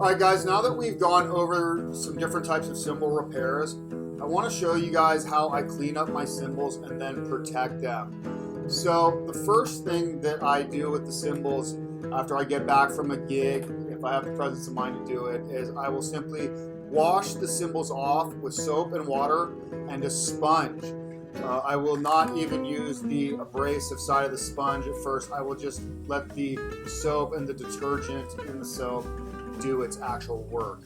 Alright guys, now that we've gone over some different types of cymbal repairs, I want to show you guys how I clean up my cymbals and then protect them. So the first thing that I do with the cymbals after I get back from a gig, if I have the presence of mind to do it, is I will simply wash the cymbals off with soap and water and a sponge. I will not even use the abrasive side of the sponge at first. I will just let the soap and the detergent in the soap do its actual work.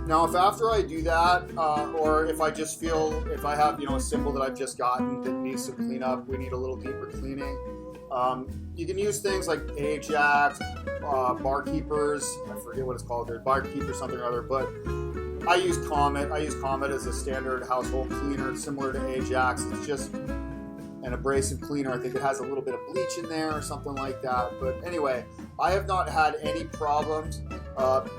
Now, if after I do that, or if I just feel, if I have, a cymbal that I've just gotten that needs some cleanup, we need a little deeper cleaning, you can use things like Ajax, Barkeepers, I forget what it's called there, Barkeeper something or other, but I use Comet. I use Comet as a standard household cleaner, similar to Ajax. It's just an abrasive cleaner. I think it has a little bit of bleach in there or something like that. But anyway, I have not had any problems.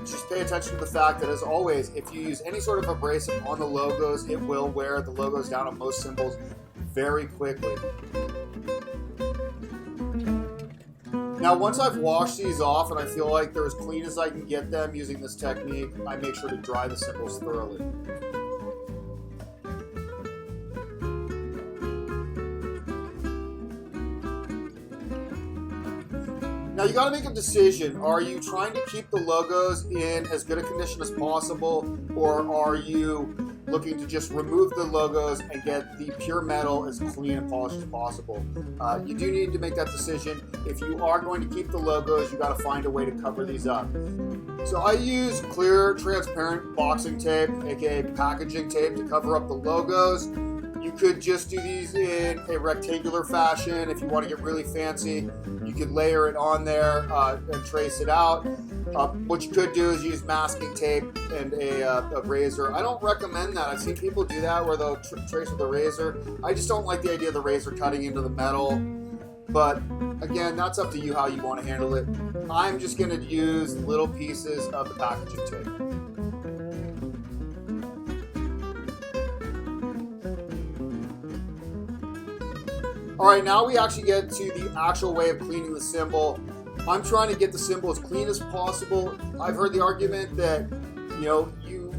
Just pay attention to the fact that, as always, if you use any sort of abrasive on the logos, it will wear the logos down on most cymbals very quickly. Now, once I've washed these off and I feel like they're as clean as I can get them using this technique, I make sure to dry the cymbals thoroughly. Now, you got to make a decision. Are you trying to keep the logos in as good a condition as possible, or are you looking to just remove the logos and get the pure metal as clean and polished as possible? You do need to make that decision. If you are going to keep the logos, you got to find a way to cover these up. So I use clear, transparent boxing tape, aka packaging tape, to cover up the logos. You could just do these in a rectangular fashion. If you want to get really fancy, you could layer it on there and trace it out. What you could do is use masking tape and a razor. I don't recommend that. I've seen people do that where they'll trace with a razor. I just don't like the idea of the razor cutting into the metal. But again, that's up to you how you want to handle it. I'm just going to use little pieces of the packaging tape. Alright, now we actually get to the actual way of cleaning the cymbal. I'm trying to get the cymbal as clean as possible. I've heard the argument that,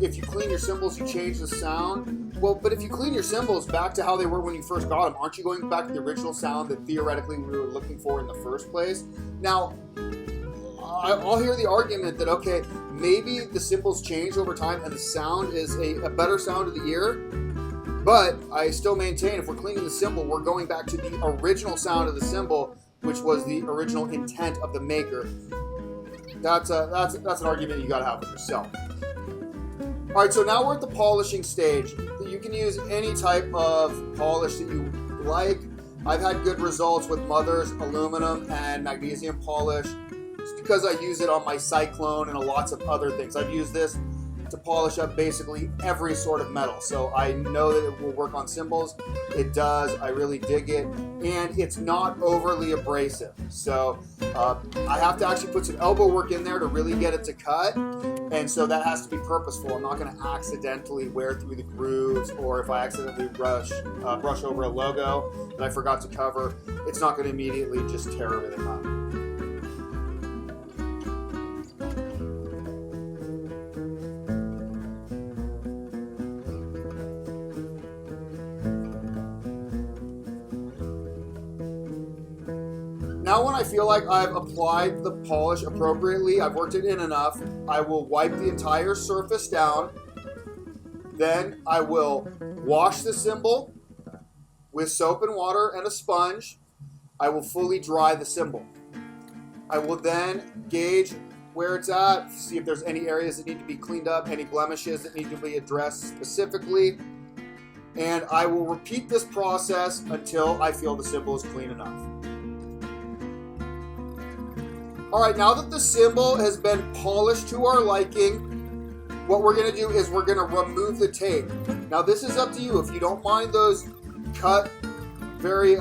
if you clean your cymbals, you change the sound. Well, but if you clean your cymbals back to how they were when you first got them, aren't you going back to the original sound that theoretically we were looking for in the first place? Now, I'll hear the argument that, okay, maybe the cymbals change over time and the sound is a better sound to the ear. But I still maintain, if we're cleaning the cymbal, we're going back to the original sound of the cymbal, which was the original intent of the maker. That's an argument you got to have with yourself. All right, so now we're at the polishing stage. You can use any type of polish that you like. I've had good results with Mother's aluminum and magnesium polish. It's because I use it on my Cyclone and lots of other things. I've used this to polish up basically every sort of metal, so I know that it will work on cymbals. It does. I really dig it, and it's not overly abrasive, so I have to actually put some elbow work in there to really get it to cut, and so that has to be purposeful. I'm not going to accidentally wear through the grooves, or if I accidentally brush over a logo that I forgot to cover, it's not going to immediately just tear everything up. Now when I feel like I've applied the polish appropriately, I've worked it in enough, I will wipe the entire surface down. Then I will wash the cymbal with soap and water and a sponge. I will fully dry the cymbal. I will then gauge where it's at, see if there's any areas that need to be cleaned up, any blemishes that need to be addressed specifically. And I will repeat this process until I feel the cymbal is clean enough. Alright, now that the cymbal has been polished to our liking, what we're going to do is we're going to remove the tape. Now this is up to you. If you don't mind those cut, very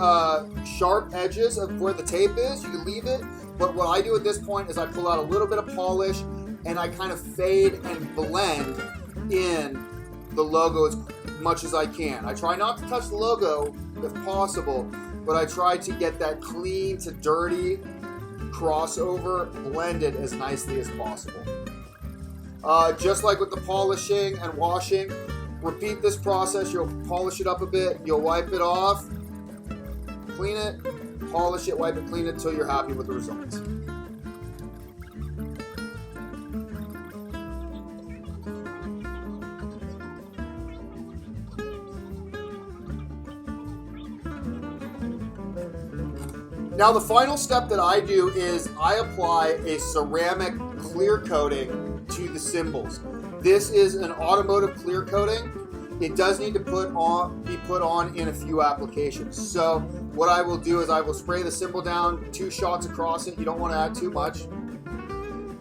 sharp edges of where the tape is, you can leave it. But what I do at this point is I pull out a little bit of polish and I kind of fade and blend in the logo as much as I can. I try not to touch the logo if possible, but I try to get that clean to dirty, crossover blended as nicely as possible. Just like with the polishing and washing, repeat this process. You'll polish it up a bit, you'll wipe it off, clean it, polish it, wipe it, clean it until you're happy with the results. Now the final step that I do is I apply a ceramic clear coating to the cymbals. This is an automotive clear coating. It does need to be put on in a few applications. So what I will do is I will spray the cymbal down, 2 shots across it. You don't want to add too much.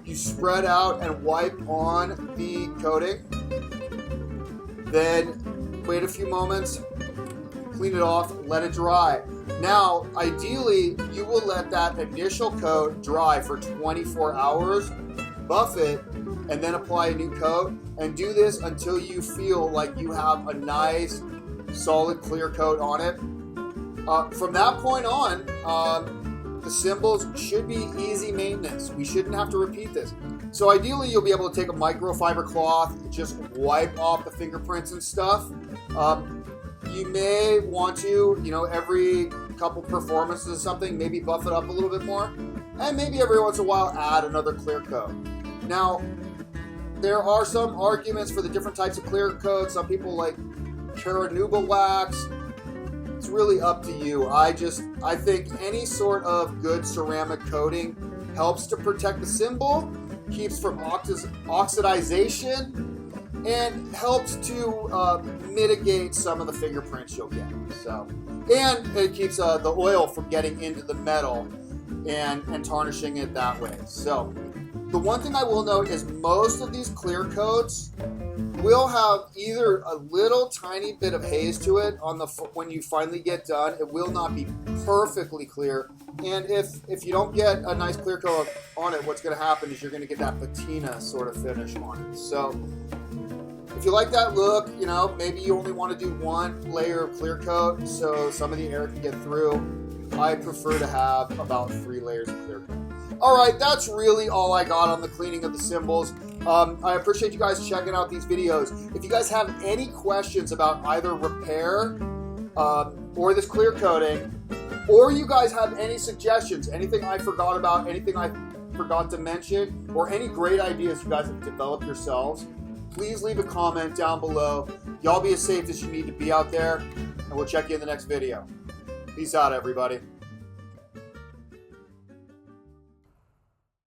You spread out and wipe on the coating. Then wait a few moments, clean it off, let it dry. Now, ideally, you will let that initial coat dry for 24 hours, buff it, and then apply a new coat. And do this until you feel like you have a nice, solid clear coat on it. From that point on, the cymbals should be easy maintenance. We shouldn't have to repeat this. So ideally, you'll be able to take a microfiber cloth, just wipe off the fingerprints and stuff. You may want to, every couple performances or something, maybe buff it up a little bit more, and maybe every once in a while add another clear coat. Now, there are some arguments for the different types of clear coats. Some people like Caranuba wax. It's really up to you. I think any sort of good ceramic coating helps to protect the cymbal, keeps from oxidization, and helps to mitigate some of the fingerprints you'll get. And it keeps the oil from getting into the metal and tarnishing it that way. So the one thing I will note is most of these clear coats will have either a little tiny bit of haze to it when you finally get done. It will not be perfectly clear. And if you don't get a nice clear coat on it, what's going to happen is you're going to get that patina sort of finish on it. So if you like that look, maybe you only want to do 1 layer of clear coat so some of the air can get through. I prefer to have about 3 layers of clear coat. All right, that's really all I got on the cleaning of the cymbals. I appreciate you guys checking out these videos. If you guys have any questions about either repair or this clear coating, or you guys have any suggestions, anything I forgot about, anything I forgot to mention, or any great ideas you guys have developed yourselves, please leave a comment down below. Y'all be as safe as you need to be out there, and we'll check you in the next video. Peace out, everybody.